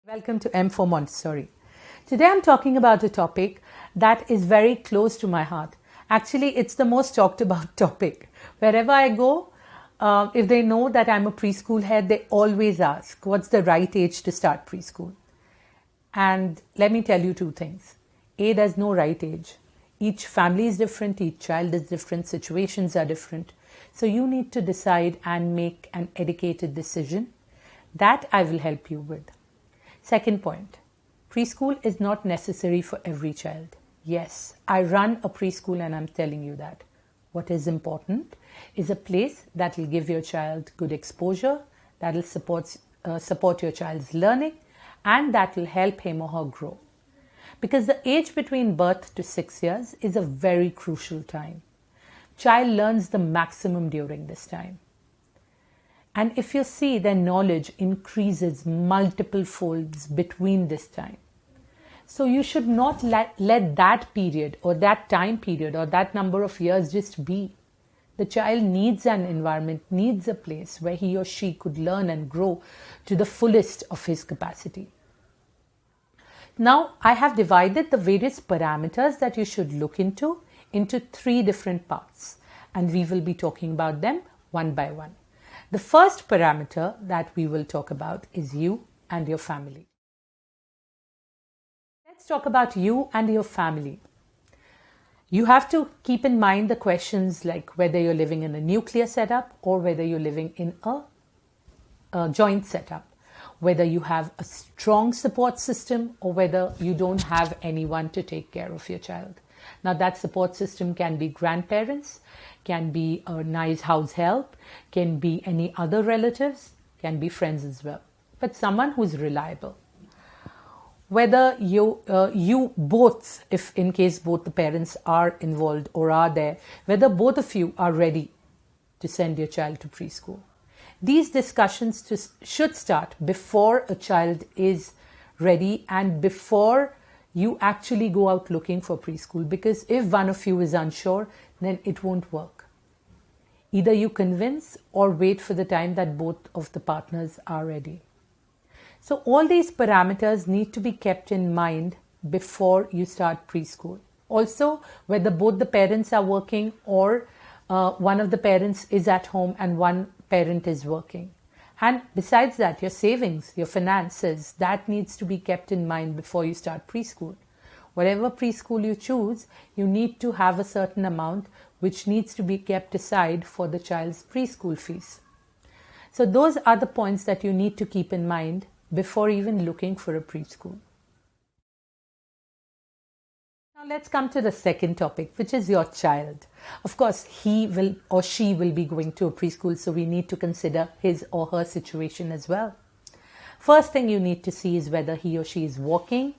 Welcome to M for Montessori. Today I'm talking about a topic that is very close to my heart. Actually, it's the most talked about topic. Wherever I go, if they know that I'm a preschool head, they always ask, what's the right age to start preschool? And let me tell you two things. A, there's no right age. Each family is different, each child is different, situations are different. So you need to decide and make an educated decision. That I will help you with. Second point, preschool is not necessary for every child. Yes, I run a preschool and I'm telling you that. What is important is a place that will give your child good exposure, that will support your child's learning, and that will help him or her grow. Because the age between birth to 6 years is a very crucial time. Child learns the maximum during this time. And if you see, their knowledge increases multiple folds between this time. So you should not let that period or that time period or that number of years just be. The child needs an environment, needs a place where he or she could learn and grow to the fullest of his capacity. Now, I have divided the various parameters that you should look into 3 different parts, and we will be talking about them one by one. The first parameter that we will talk about is you and your family. Let's talk about you and your family. You have to keep in mind the questions like whether you're living in a nuclear setup or whether you're living in a joint setup, whether you have a strong support system or whether you don't have anyone to take care of your child. Now that support system can be grandparents, can be a nice house help, can be any other relatives, can be friends as well, but someone who's reliable. Whether you both, if in case both the parents are involved or are there, whether both of you are ready to send your child to preschool. These discussions should start before a child is ready and before you actually go out looking for preschool, because if one of you is unsure, then it won't work. Either you convince or wait for the time that both of the partners are ready. So all these parameters need to be kept in mind before you start preschool. Also, whether both the parents are working or one of the parents is at home and one parent is working. And besides that, your savings, your finances, that needs to be kept in mind before you start preschool. Whatever preschool you choose, you need to have a certain amount which needs to be kept aside for the child's preschool fees. So those are the points that you need to keep in mind before even looking for a preschool. Now let's come to the second topic, which is your child. Of course, he will or she will be going to a preschool, so we need to consider his or her situation as well. First thing you need to see is whether he or she is walking,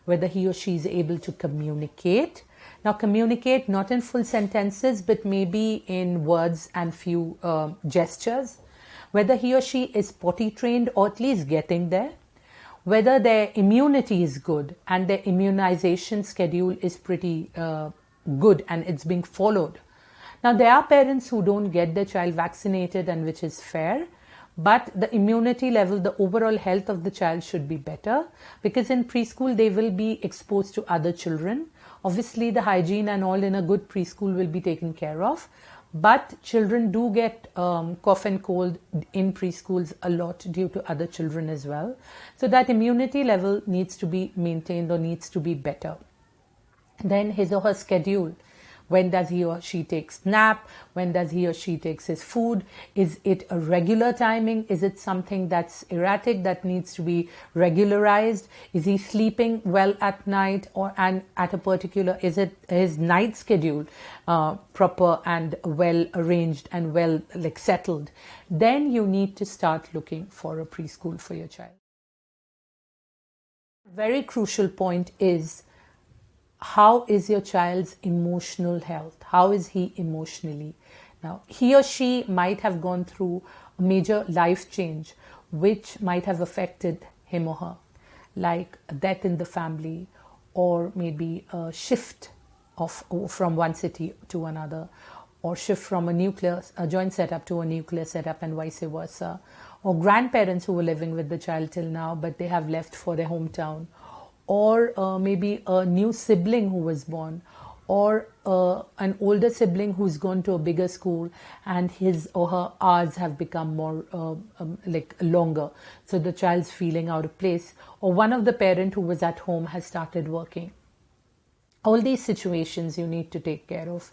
whether he or she is able to communicate. Now communicate not in full sentences, but maybe in words and few gestures. Whether he or she is potty trained or at least getting there. Whether their immunity is good and their immunization schedule is pretty good and it's being followed. Now there are parents who don't get their child vaccinated, and which is fair, but the immunity level, the overall health of the child should be better, because in preschool they will be exposed to other children. Obviously the hygiene and all in a good preschool will be taken care of, but children do get cough and cold in preschools a lot due to other children as well. So that immunity level needs to be maintained or needs to be better. Then his or her schedule. When does he or she takes nap? When does he or she takes his food? Is it a regular timing? Is it something that's erratic that needs to be regularized? Is he sleeping well at night and at a particular, is it his night schedule proper and well arranged and well settled? Then you need to start looking for a preschool for your child. Very crucial point is, how is your child's emotional health? How is he emotionally? Now, he or she might have gone through a major life change which might have affected him or her, like a death in the family, or maybe a shift from one city to another, or shift from a joint setup to a nuclear setup and vice versa, or grandparents who were living with the child till now but they have left for their hometown, or maybe a new sibling who was born, or an older sibling who's gone to a bigger school and his or her hours have become more like longer, so the child's feeling out of place, or one of the parent who was at home has started working. All these situations you need to take care of.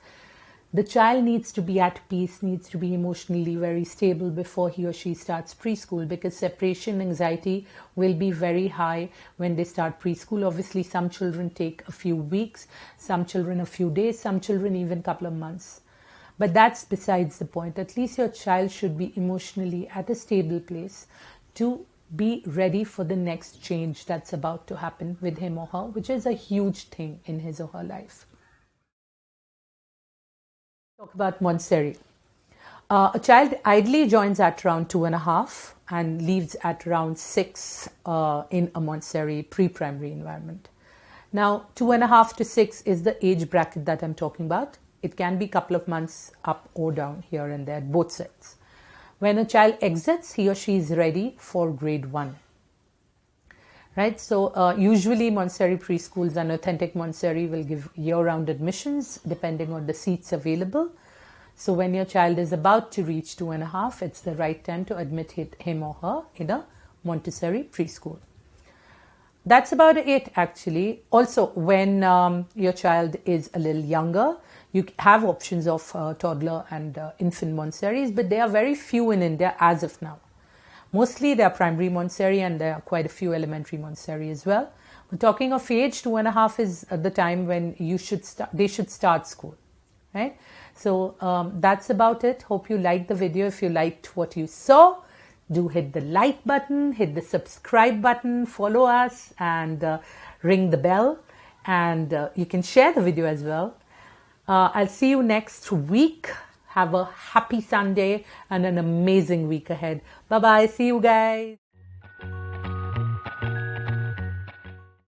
The child needs to be at peace, needs to be emotionally very stable before he or she starts preschool, because separation anxiety will be very high when they start preschool. Obviously, some children take a few weeks, some children a few days, some children even a couple of months. But that's besides the point. At least your child should be emotionally at a stable place to be ready for the next change that's about to happen with him or her, which is a huge thing in his or her life. Talk about Montessori. A child ideally joins at around 2.5 and leaves at around 6 in a Montessori pre-primary environment. Now, 2.5 to 6 is the age bracket that I'm talking about. It can be a couple of months up or down here and there, both sides. When a child exits, he or she is ready for grade 1. Right, so usually Montessori preschools and authentic Montessori will give year-round admissions depending on the seats available. So when your child is about to reach 2.5, it's the right time to admit him or her in a Montessori preschool. That's about it actually. Also, when your child is a little younger, you have options of toddler and infant Montessoris, but there are very few in India as of now. Mostly they are primary Montessori and there are quite a few elementary Montessori as well. But talking of age, 2.5 is the time when they should start school, right? So that's about it. Hope you liked the video. If you liked what you saw, do hit the like button, hit the subscribe button, follow us and ring the bell. And you can share the video as well. I'll see you next week. Have a happy Sunday and an amazing week ahead. Bye-bye. See you guys.